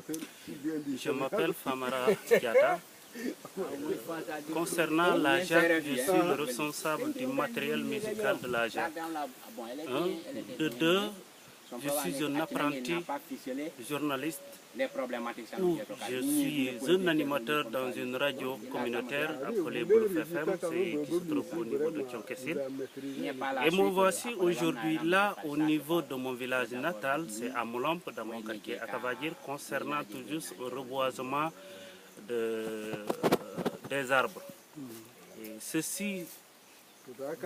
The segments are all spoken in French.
Je m'appelle Famara Diata. Concernant la JAC, je suis le responsable du matériel musical de la JAC. De deux, je suis un apprenti journaliste où je suis un animateur dans une radio communautaire appelée Boulouf FM, qui se trouve au niveau de Thionkessil. Et me voici aujourd'hui là au niveau de mon village natal, c'est à Moulomp, dans mon quartier à Kavadir, concernant tout juste le reboisement des arbres. Et ceci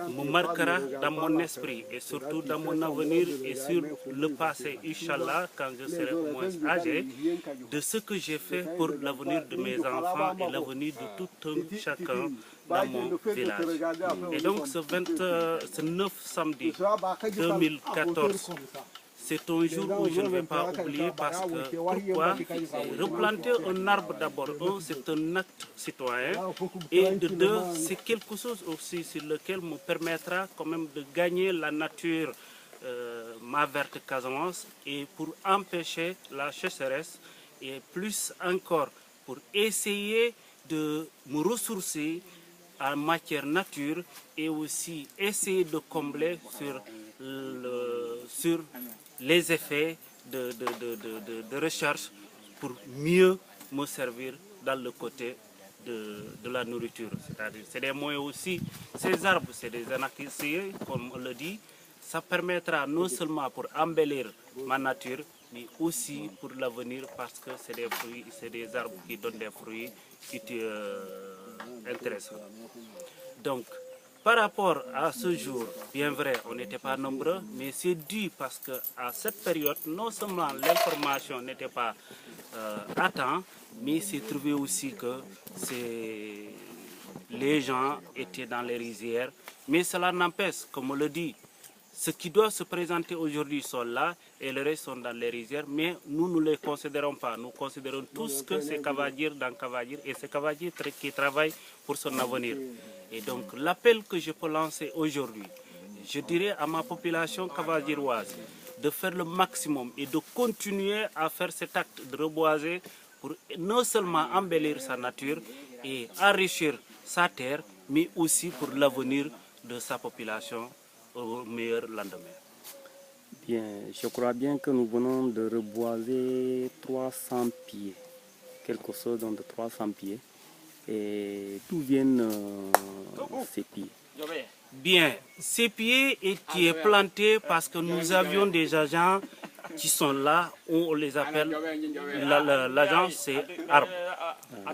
me marquera dans mon esprit et surtout dans mon avenir et sur le passé, Inch'Allah, quand je serai au moins âgé, de ce que j'ai fait pour l'avenir de mes enfants et l'avenir de tout un chacun dans mon village. Et donc ce 9 samedi 2014, c'est un jour où je ne vais pas oublier parce que pourquoi replanter un arbre d'abord, c'est un acte citoyen et de deux, c'est quelque chose aussi sur lequel me permettra quand même de gagner la nature, ma verte Casamance, et pour empêcher la sécheresse et plus encore pour essayer de me ressourcer en matière nature et aussi essayer de combler sur les effets de recherche pour mieux me servir dans le côté de la nourriture. C'est-à-dire, c'est des moyens aussi, ces arbres, c'est des anacaciers, comme on le dit, ça permettra non seulement pour embellir ma nature, mais aussi pour l'avenir parce que c'est des fruits, c'est des arbres qui donnent des fruits qui intéressants. Donc, par rapport à ce jour, bien vrai, on n'était pas nombreux, mais c'est dû parce qu'à cette période, non seulement l'information n'était pas à temps, mais c'est trouvé aussi que les gens étaient dans les rizières. Mais cela n'empêche, comme on le dit, ceux qui doivent se présenter aujourd'hui sont là et les restes sont dans les rizières, mais nous ne les considérons pas. Nous considérons tous que c'est Kavadir dans Kavadir et c'est Kavadir qui travaille pour son avenir. Et donc l'appel que je peux lancer aujourd'hui, je dirais à ma population cavadiroise de faire le maximum et de continuer à faire cet acte de reboiser pour non seulement embellir sa nature et enrichir sa terre, mais aussi pour l'avenir de sa population au meilleur lendemain. Bien, je crois bien que nous venons de reboiser 300 pieds, quelque chose de 300 pieds. Et d'où viennent ces pieds? Bien, ces pieds étaient plantés parce que nous avions des agents qui sont là, on les appelle, l'agent c'est arbre.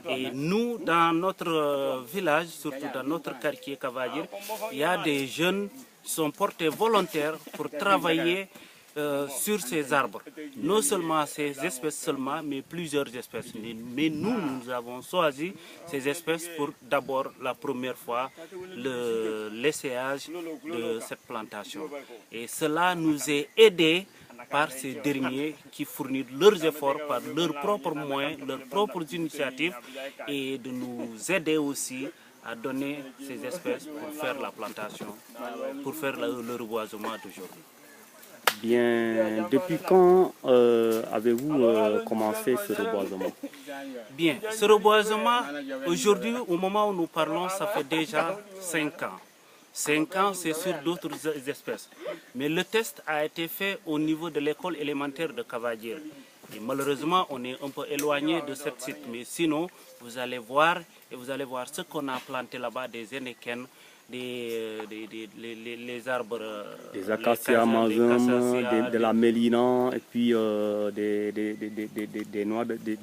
Et nous, dans notre village, surtout dans notre quartier Kavadir, il y a des jeunes qui sont portés volontaires pour travailler sur ces arbres. Non seulement ces espèces seulement, mais plusieurs espèces. Mais nous avons choisi ces espèces pour d'abord la première fois l'essayage de cette plantation. Et cela nous est aidé par ces derniers qui fournissent leurs efforts par leurs propres moyens, leurs propres initiatives et de nous aider aussi à donner ces espèces pour faire la plantation, pour faire le reboisement d'aujourd'hui. Bien, depuis quand avez-vous commencé ce reboisement? Bien, ce reboisement, aujourd'hui, au moment où nous parlons, ça fait déjà 5 ans. 5 ans, c'est sur d'autres espèces. Mais le test a été fait au niveau de l'école élémentaire de Kavadir. Et malheureusement, on est un peu éloigné de ce site. Mais sinon, vous allez voir, et vous allez voir ce qu'on a planté là-bas, des énéquennes, les arbres, des acacias amazons, de la mélina et puis des noix des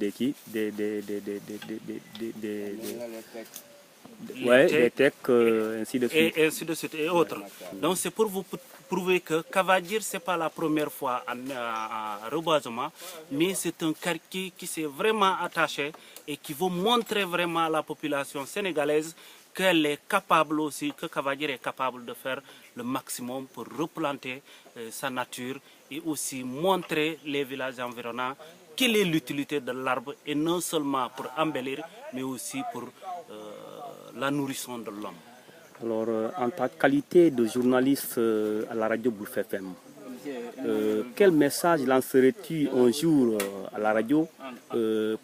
tecs, ainsi de suite. Et ainsi de suite, et autres. Donc c'est pour vous prouver que Kavadir, ce n'est pas la première fois en reboisement, mais c'est un quartier qui s'est vraiment attaché et qui veut montrer vraiment à la population sénégalaise qu'elle est capable aussi, que Kavadir est capable de faire le maximum pour replanter sa nature et aussi montrer les villages environnants quelle est l'utilité de l'arbre et non seulement pour embellir, mais aussi pour la nourrisson de l'homme. Alors, en ta qualité de journaliste à la radio Boulouf FM, quel message lancerais-tu un jour à la radio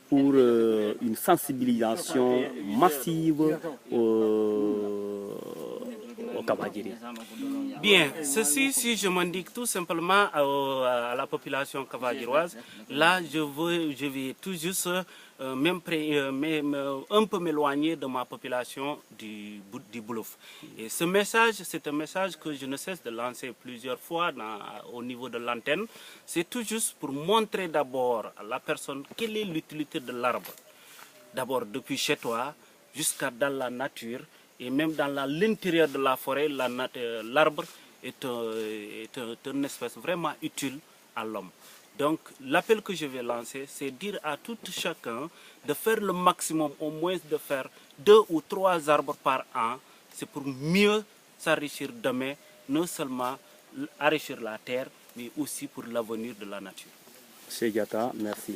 pour une sensibilisation massive au Kavadjiri? Bien, ceci, si je m'indique tout simplement à la population kavadjiroise, là je vais tout juste un peu m'éloigner de ma population du Boulouf. Et ce message, c'est un message que je ne cesse de lancer plusieurs fois au niveau de l'antenne. C'est tout juste pour montrer d'abord à la personne quelle est l'utilité de l'arbre. D'abord depuis chez toi jusqu'à dans la nature. Et même dans l'intérieur de la forêt, l'arbre est une espèce vraiment utile à l'homme. Donc l'appel que je vais lancer, c'est dire à tout chacun de faire le maximum, au moins de faire 2 ou 3 arbres par an. C'est pour mieux s'enrichir demain, non seulement enrichir la terre, mais aussi pour l'avenir de la nature. Cheikh Diatta, merci.